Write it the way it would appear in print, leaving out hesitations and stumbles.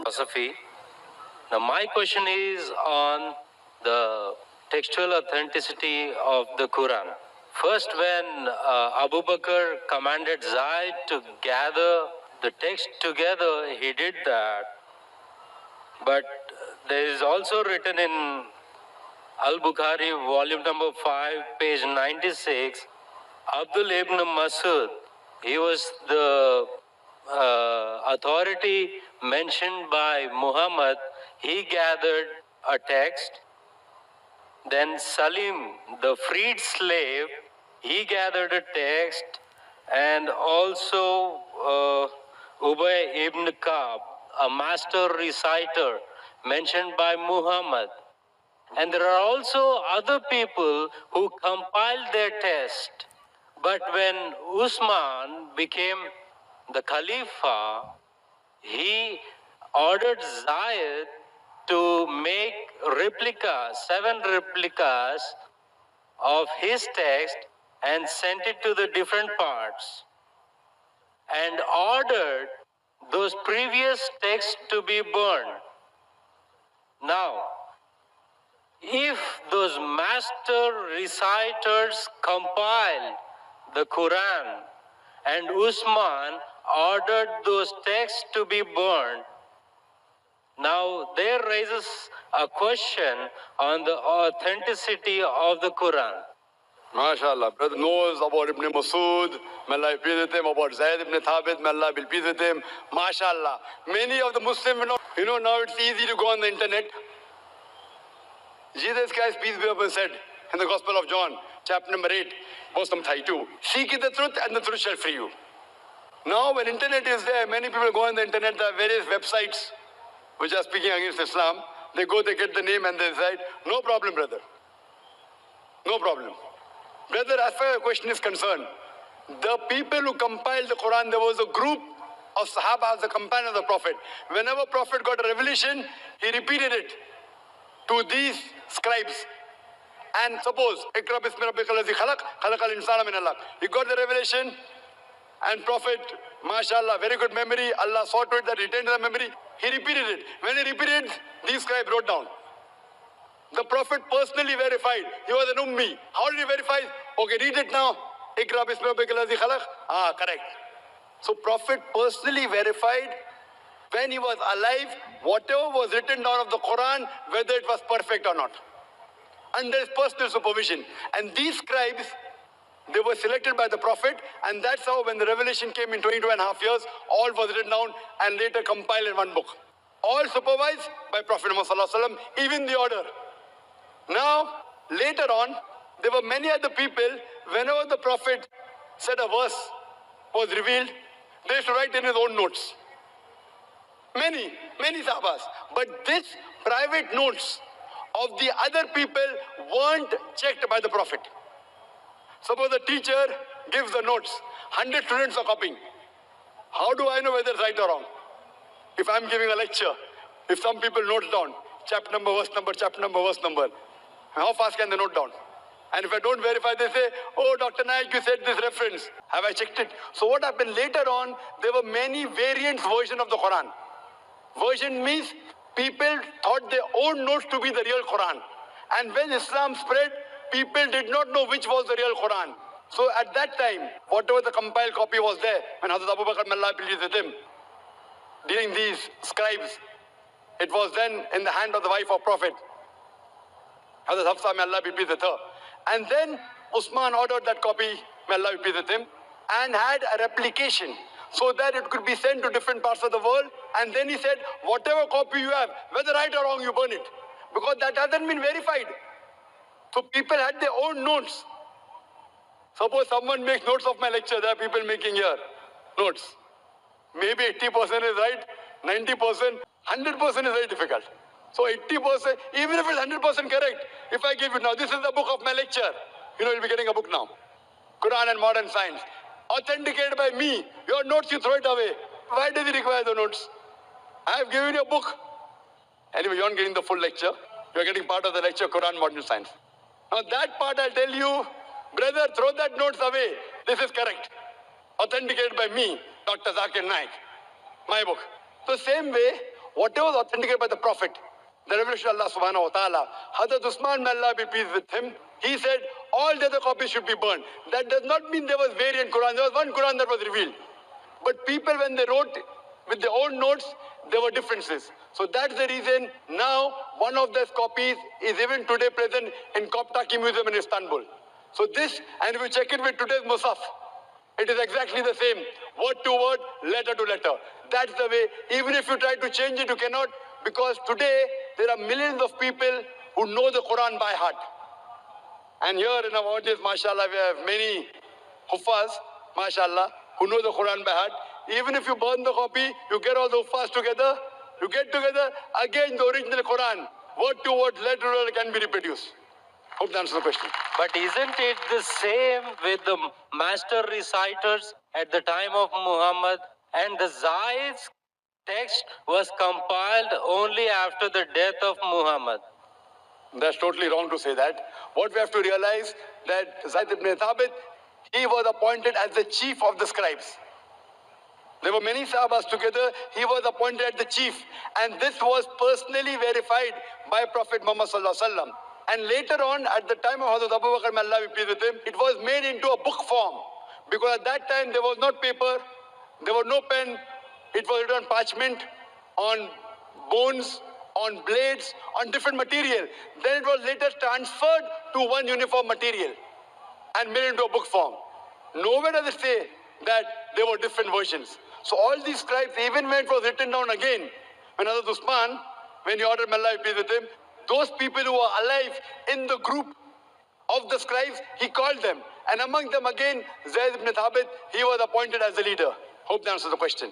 philosophy. Now, my question is on the textual authenticity of the Quran. First, when Abu Bakr commanded Zayd to gather the text together, he did that. But there is also written in Al-Bukhari, volume number 5, page 96, Abdul ibn Masud, he was the authority mentioned by Muhammad. He gathered a text. Then Salim, the freed slave, he gathered a text. And also Ubay ibn Ka'b, a master reciter mentioned by Muhammad. And there are also other people who compiled their text. But when Usman became the Khalifa, he ordered Zayed to make replicas, 7 replicas of his text and sent it to the different parts and ordered those previous texts to be burned. Now, if those master reciters compiled the Quran and Usman ordered those texts to be burned, now there raises a question on the authenticity of the Quran. MashaAllah, brother knows about Ibn Masud, may Allah be pleased with him, about Zayd ibn Thabit, may Allah be pleased with him. MashaAllah. Many of the Muslims, now it's easy to go on the internet. Jesus Christ, peace be upon him, said in the Gospel of John, chapter number 8, verse number 32, seek ye the truth and the truth shall free you. Now when internet is there, many people go on the internet, there are various websites which are speaking against Islam. They go, they get the name and they decide, no problem, brother. No problem. Brother, as far as your question is concerned, the people who compiled the Quran, there was a group of Sahaba, the companions of the Prophet. Whenever Prophet got a revelation, he repeated it to these scribes. And suppose, Iqra bismi rabbika allazi khalaq, khalaqal insana min alaq. He got the revelation, and Prophet, mashallah, very good memory, Allah saw to it that he retained the memory. He repeated it. When he repeated, these scribes wrote down. The Prophet personally verified. He was an ummi. How did he verify? Okay, read it now. Iqra bismi rabbika allazi khalaq. Correct. So Prophet personally verified when he was alive, whatever was written down of the Quran, whether it was perfect or not. Under his personal supervision. And these scribes, they were selected by the Prophet, and that's how when the revelation came in 22.5 years, all was written down and later compiled in one book. All supervised by Prophet Muhammad, even the order. Now, later on, there were many other people, whenever the Prophet said a verse was revealed, they used to write in his own notes. Many Sahabas. But this private notes of the other people weren't checked by the Prophet. Suppose the teacher gives the notes, 100 students are copying. How do I know whether it's right or wrong? If I'm giving a lecture, if some people note down, chapter number, verse number, chapter number, verse number, how fast can they note down? And if I don't verify, they say, oh, Dr. Naik, you said this reference. Have I checked it? So what happened later on, there were many variants version of the Quran. Version means people thought their own notes to be the real Quran. And when Islam spread, people did not know which was the real Quran. So at that time, whatever the compiled copy was there, when Hazrat Abu Bakr, may Allah be pleased with him, during these scribes, it was then in the hand of the wife of Prophet, Hazrat Hafsa, may Allah be pleased with her. And then Usman ordered that copy, may Allah be pleased with him, and had a replication so that it could be sent to different parts of the world. And then he said, whatever copy you have, whether right or wrong, you burn it. Because that hasn't been verified. So people had their own notes. Suppose someone makes notes of my lecture, there are people making here notes. Maybe 80% is right, 90%, 100% is very difficult. So 80%, even if it's 100% correct, if I give you now, this is the book of my lecture, you'll be getting a book now. Quran and Modern Science. Authenticated by me. Your notes, you throw it away. Why does he require the notes? I have given you a book. Anyway, you aren't getting the full lecture. You are getting part of the lecture, Quran, Modern Science. Now that part I'll tell you, brother, throw that notes away. This is correct. Authenticated by me, Dr. Zakir Naik. My book. So same way, whatever was authenticated by the Prophet, the revelation of Allah subhanahu wa ta'ala, Hazrat Usman, may Allah be pleased with him, he said all the other copies should be burned. That does not mean there was variant Quran. There was one Quran that was revealed. But people, when they wrote with their own notes, there were differences. So that's the reason now one of those copies is even today present in Koptaki Museum in Istanbul. So this, and if you check it with today's Musaf, it is exactly the same, word to word, letter to letter. That's the way. Even if you try to change it, you cannot, because today there are millions of people who know the Quran by heart. And here in our audience, mashallah, we have many huffaz, mashallah, who know the Quran by heart. Even if you burn the copy, you get all the huffaz together, you get together, again the original Quran, word to word, letter to letter can be reproduced. Hope that answers the question. But isn't it the same with the master reciters at the time of Muhammad, and the Zayd's text was compiled only after the death of Muhammad? That's totally wrong to say that. What we have to realize that Zayd ibn Thabit, he was appointed as the chief of the scribes. There were many Sahabas together, he was appointed as the chief. And this was personally verified by Prophet Muhammad sallallahu alaihi wasallam. And later on, at the time of Hazrat Abu Bakr, may Allah be pleased with him, it was made into a book form. Because at that time, there was not paper, there was no pen, it was written on parchment, on bones, on blades, on different material. Then it was later transferred to one uniform material and made into a book form. Nowhere does it say that there were different versions. So all these scribes, even when it was written down again, when Hazrat Usman, when he ordered may Allah be pleased with him, those people who were alive in the group of the scribes, he called them. And among them again, Zayd ibn Thabit, he was appointed as the leader. Hope that answers the question.